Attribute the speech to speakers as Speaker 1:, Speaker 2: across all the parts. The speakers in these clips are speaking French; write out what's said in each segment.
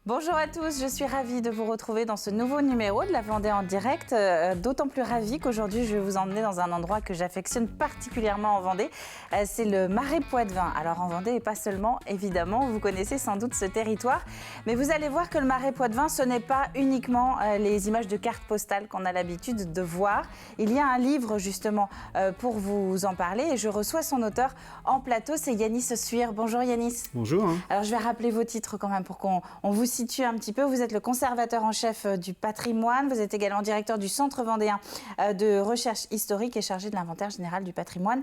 Speaker 1: Bonjour à tous, je suis ravie de vous retrouver dans ce nouveau numéro de La Vendée en direct. D'autant plus ravie qu'aujourd'hui je vais vous emmener dans un endroit que j'affectionne particulièrement en Vendée. C'est le Marais Poitevin. Alors en Vendée et pas seulement, évidemment, vous connaissez sans doute ce territoire. Mais vous allez voir que le Marais Poitevin, ce n'est pas uniquement les images de cartes postales qu'on a l'habitude de voir. Il y a un livre justement pour vous en parler et je reçois son auteur en plateau, c'est Yanis Suire. Bonjour Yanis.
Speaker 2: Bonjour.
Speaker 1: Alors je vais rappeler vos titres quand même pour qu'on vous situe un petit peu. Vous êtes le conservateur en chef du patrimoine. Vous êtes également directeur du Centre vendéen de recherche historique et chargé de l'inventaire général du patrimoine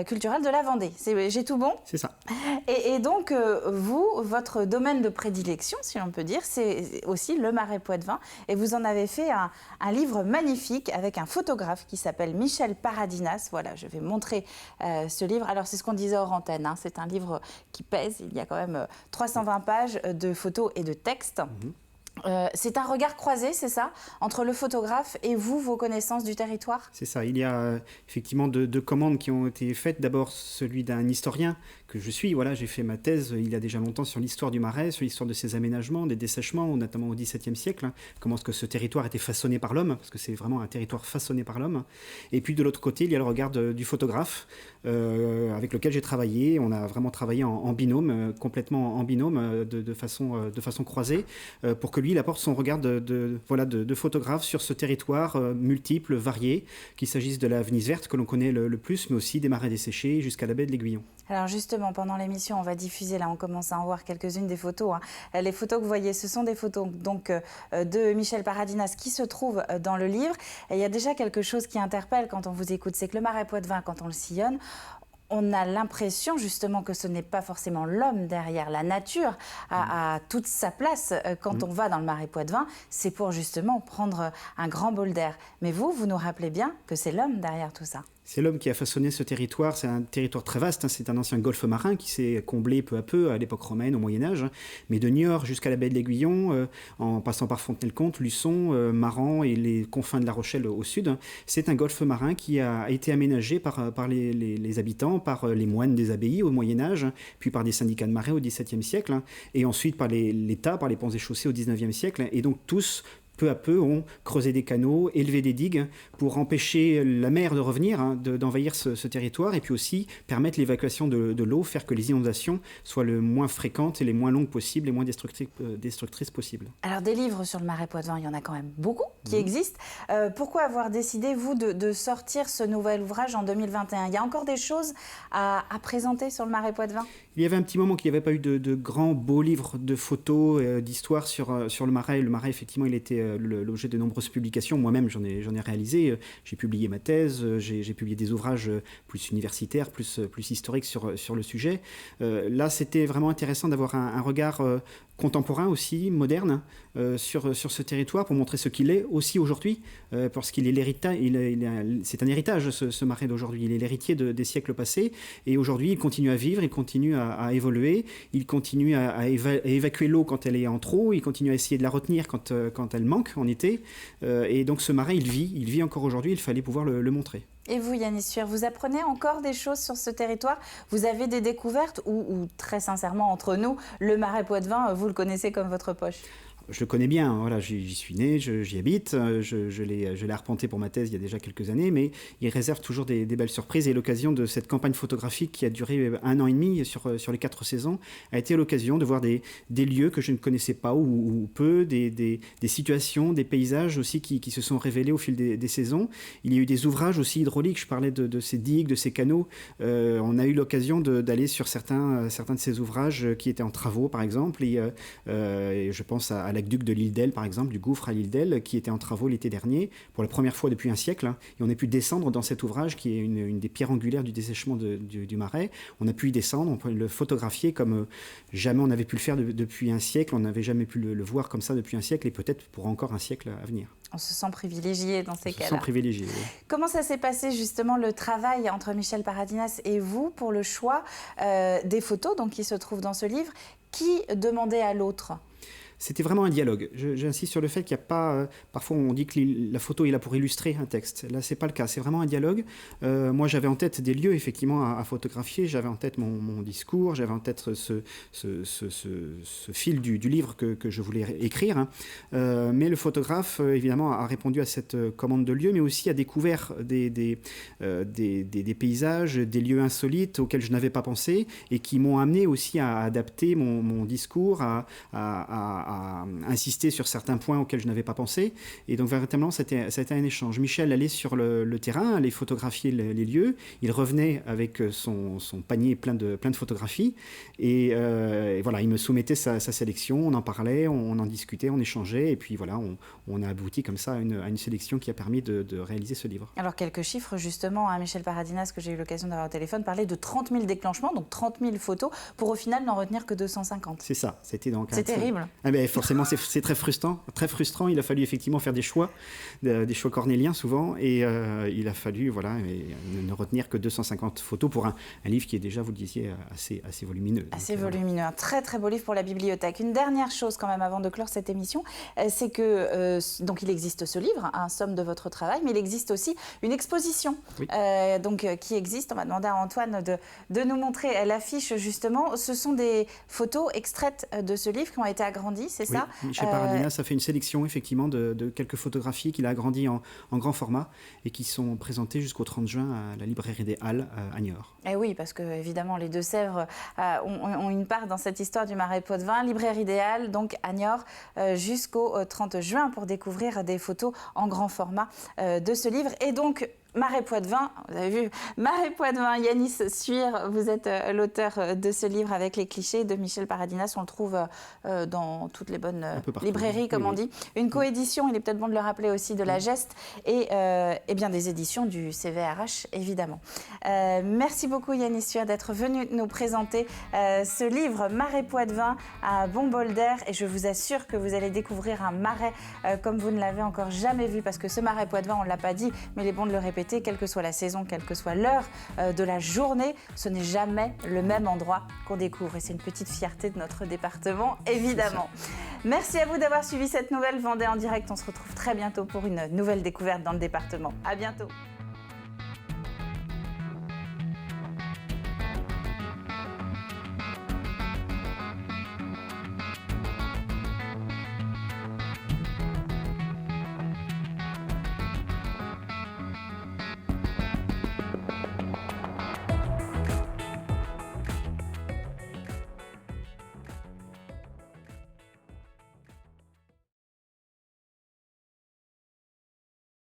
Speaker 1: culturel de la Vendée. J'ai tout bon?
Speaker 2: C'est ça.
Speaker 1: Et donc, vous, votre domaine de prédilection, si l'on peut dire, c'est aussi le Marais Poitevin. Et vous en avez fait un livre magnifique avec un photographe qui s'appelle Michel Paradinas. Voilà, je vais montrer ce livre. Alors, c'est ce qu'on disait hors antenne. C'est un livre qui pèse. Il y a quand même 320 pages de photos et de textes. C'est un regard croisé, c'est ça, entre le photographe et vous, vos connaissances du territoire?
Speaker 2: C'est ça. Il y a effectivement deux commandes qui ont été faites. D'abord, celui d'un historien que je suis. Voilà, j'ai fait ma thèse il y a déjà longtemps sur l'histoire du Marais, sur l'histoire de ses aménagements, des dessèchements, notamment au XVIIe siècle. Comment est-ce que ce territoire était façonné par l'homme, parce que c'est vraiment un territoire façonné par l'homme. Et puis de l'autre côté, il y a le regard du photographe avec lequel j'ai travaillé. On a vraiment travaillé en binôme, complètement en binôme, de façon croisée, pour que lui, il apporte son regard de photographe sur ce territoire multiple, varié, qu'il s'agisse de la Venise verte que l'on connaît le plus, mais aussi des marais desséchés jusqu'à la baie de l'Aiguillon.
Speaker 1: Alors justement, pendant l'émission, on va diffuser, là on commence à en voir quelques-unes des photos. Les photos que vous voyez, ce sont des photos donc, de Michel Paradinas qui se trouvent dans le livre. Et il y a déjà quelque chose qui interpelle quand on vous écoute, c'est que le Marais Poitevin, quand on le sillonne, on a l'impression justement que ce n'est pas forcément l'homme derrière. La nature a toute sa place quand on va dans le Marais Poitevin. C'est pour justement prendre un grand bol d'air. Mais vous nous rappelez bien que c'est l'homme derrière tout ça.
Speaker 2: C'est l'homme qui a façonné ce territoire. C'est un territoire très vaste. C'est un ancien golfe marin qui s'est comblé peu à peu à l'époque romaine, au Moyen-Âge. Mais de Niort jusqu'à la baie de l'Aiguillon, en passant par Fontenay-le-Comte, Luçon, Maran et les confins de La Rochelle au sud, c'est un golfe marin qui a été aménagé par les habitants, par les moines des abbayes au Moyen-Âge, puis par des syndicats de marais au XVIIe siècle, et ensuite par l'État, par les ponts et chaussées au XIXe siècle. Et donc tous, peu à peu, ont creusé des canaux, élevé des digues pour empêcher la mer de revenir, d'envahir ce territoire, et puis aussi permettre l'évacuation de l'eau, faire que les inondations soient le moins fréquentes et les moins longues possibles, les moins destructrices possibles.
Speaker 1: Alors des livres sur le Marais Poitevin, il y en a quand même beaucoup qui existent. Pourquoi avoir décidé, vous, de sortir ce nouvel ouvrage en 2021 ? Il y a encore des choses à présenter sur le Marais Poitevin ?
Speaker 2: Il y avait un petit moment qu'il n'y avait pas eu de grands beaux livres de photos, d'histoires sur le Marais. Le Marais, effectivement, il était l'objet de nombreuses publications. Moi-même, j'en ai réalisé. J'ai publié ma thèse, j'ai publié des ouvrages plus universitaires, plus historiques sur le sujet. Là, c'était vraiment intéressant d'avoir un regard contemporain aussi, moderne, sur ce territoire, pour montrer ce qu'il est aussi aujourd'hui, parce qu'il est l'héritage, c'est un héritage, ce Marais d'aujourd'hui. Il est l'héritier des siècles passés, et aujourd'hui, il continue à vivre, il continue à évoluer, il continue à évacuer l'eau quand elle est en trop, il continue à essayer de la retenir quand elle manque en été, et donc ce Marais, il vit encore aujourd'hui, il fallait pouvoir le montrer.
Speaker 1: Et vous, Yanis Suire, vous apprenez encore des choses sur ce territoire? Vous avez des découvertes ou très sincèrement, entre nous, le Marais Poitevin, vous le connaissez comme votre poche?
Speaker 2: Je le connais bien, voilà, j'y suis né, j'y habite, je l'ai arpenté pour ma thèse il y a déjà quelques années, mais il réserve toujours des belles surprises, et l'occasion de cette campagne photographique qui a duré 1 an et demi sur les 4 saisons a été l'occasion de voir des lieux que je ne connaissais pas ou peu, des situations, des paysages aussi qui se sont révélés au fil des saisons. Il y a eu des ouvrages aussi hydrauliques, je parlais de ces digues, de ces canaux. On a eu l'occasion d'aller sur certains de ces ouvrages qui étaient en travaux, par exemple, et je pense à l'aqueduc de l'île d'Elle, par exemple, du gouffre à l'île d'Elle, qui était en travaux l'été dernier, pour la première fois depuis un siècle, et on a pu descendre dans cet ouvrage qui est une des pierres angulaires du dessèchement du Marais. On a pu y descendre, on peut le photographier comme jamais on n'avait pu le faire depuis un siècle, on n'avait jamais pu le voir comme ça depuis un siècle, et peut-être pour encore un siècle à venir.
Speaker 1: On se sent privilégié dans ces cas-là.
Speaker 2: On se sent privilégié, oui.
Speaker 1: Comment ça s'est passé justement le travail entre Michel Paradinas et vous pour le choix des photos donc, qui se trouvent dans ce livre? Qui demandait à l'autre?
Speaker 2: c'était vraiment un dialogue. J'insiste sur le fait qu'il n'y a pas... parfois, on dit que la photo est là pour illustrer un texte. Là, ce n'est pas le cas. C'est vraiment un dialogue. Moi, j'avais en tête des lieux, effectivement, à photographier. J'avais en tête mon discours. J'avais en tête ce fil du livre que je voulais écrire. Hein. Mais le photographe, évidemment, a répondu à cette commande de lieu, mais aussi a découvert des paysages, des lieux insolites auxquels je n'avais pas pensé et qui m'ont amené aussi à adapter mon discours, à insister sur certains points auxquels je n'avais pas pensé. Et donc, véritablement, ça a été un échange. Michel allait sur le terrain, allait photographier les lieux. Il revenait avec son panier plein de photographies. Et voilà, il me soumettait sa sélection. On en parlait, on en discutait, on échangeait. Et puis voilà, on a abouti comme ça à une sélection qui a permis de réaliser ce livre.
Speaker 1: Alors, quelques chiffres, justement, à Michel Paradinas, que j'ai eu l'occasion d'avoir au téléphone, parlait de 30 000 déclenchements, donc 30 000 photos, pour au final n'en retenir que 250.
Speaker 2: C'est ça. C'était donc
Speaker 1: c'est terrible.
Speaker 2: Ah ben, forcément, c'est très frustrant. Très frustrant. Il a fallu effectivement faire des choix cornéliens souvent. Et il a fallu ne retenir que 250 photos pour un livre qui est déjà, vous le disiez, assez volumineux.
Speaker 1: Assez volumineux. Un très très beau livre pour la bibliothèque. Une dernière chose quand même avant de clore cette émission, c'est que donc il existe ce livre, un somme de votre travail, mais il existe aussi une exposition qui existe. On va demander à Antoine de nous montrer l'affiche justement. Ce sont des photos extraites de ce livre qui ont été agrandies, c'est ça?
Speaker 2: Michel Paradinas a fait une sélection effectivement de quelques photographies qu'il a agrandies en grand format et qui sont présentées jusqu'au 30 juin à la librairie des Halles à Niort.
Speaker 1: Et oui, parce que évidemment les Deux-Sèvres ont une part dans cette histoire du Marais Poitevin. Librairie des Halles, donc à Niort, jusqu'au 30 juin pour découvrir des photos en grand format de ce livre. Et donc, Marais Poitevin, vous avez vu, Marais Poitevin, Yanis Suire, vous êtes l'auteur de ce livre avec les clichés de Michel Paradinas. On le trouve dans toutes les bonnes librairies, comme on dit. Une coédition, il est peut-être bon de le rappeler aussi, de La Geste et bien des éditions du CVRH, évidemment. Merci beaucoup Yanis Suire d'être venu nous présenter ce livre Marais Poitevin à bon bol d'air. Et je vous assure que vous allez découvrir un marais comme vous ne l'avez encore jamais vu, parce que ce Marais Poitevin, on ne l'a pas dit, mais il est bon de le répéter, quelle que soit la saison, quelle que soit l'heure de la journée, ce n'est jamais le même endroit qu'on découvre. Et c'est une petite fierté de notre département, évidemment. Merci à vous d'avoir suivi cette nouvelle Vendée en direct. On se retrouve très bientôt pour une nouvelle découverte dans le département. À bientôt.